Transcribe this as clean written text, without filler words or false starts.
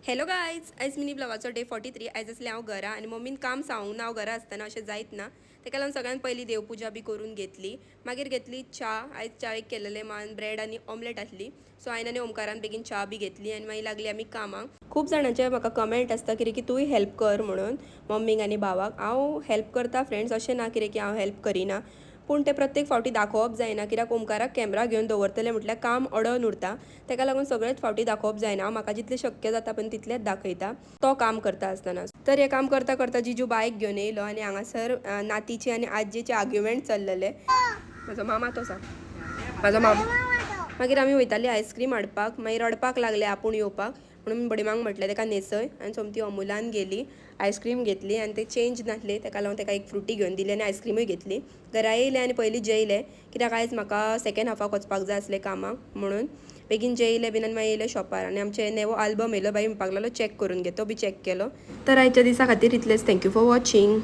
Hello guys, आयज mini ब्लॉगाचो day 43. आयज असले हांव घरा आनी मम्मीन काम सांगूंक ना हांव घरा आसतना अशें जायत ना. तेका लागून सगळ्यात पयलीं देवपुजा बी करून घेतली. मागीर घेतली च्या. आयज च्यावेक केलेले मान ब्रेड आनी ऑमलेट आसली. सो हांवें आनी ओमकारान बेगीन च्या बी घेतली आनी मागीर लागली आमी कामाक. खूब जाणांचे म्हाका कमेंट आसता कितें की तूंय हेल्प कर म्हणून मम्मीक आनी भावाक. हांव हेल्प करता फ्रेंड्स, अशें ना कितें की हांव हेल्प करिना. पूण तें प्रत्येक फावटी दाखोवप जायना, कित्याक ओमकाराक कॅमेरा घेवन दवरतले म्हटल्यार काम अडून उरता. तेका लागून सगळेच फावटी दाखोवप जायना. हांव म्हाका जितलें शक्य जाता पण तितलेंच दाखयता तो काम करता आसतना. तर हें काम करता करता जिजू बायक घेवन येयलो आनी हांगासर नातीची आनी आजयेचे आर्ग्युमेंट चल्लेले. म्हजो मामा तो सांग, म्हाजो मामा. मागीर आमी वयताली आयस्क्रीम हाडपाक. मागीर रडपाक लागले आपूण येवपाक म्हणून बडिमांक म्हटलें तेका न्हेसय आनी सोमती अमुलान गेली. आयस्क्रीम घेतली आनी ते चेंज नासले, तेका लागून तेका एक फ्रुटी घेवन दिली आनी आयस्क्रीमूय घेतली. घरा येयले आनी पयलीं जेयले, कित्याक आयज म्हाका सेकेंड हाफाक वचपाक जाय आसलें कामाक म्हणून. बेगीन जेयले बीन आनी मागीर येयले शॉपार आनी आमचे नेवो आल्बम येयलो. बाई म्हणपाक लागलो चॅक करून घे. तो बी चॅक केलो. तर आयच्या दिसा खातीर इतलेंच. Thank you for watching.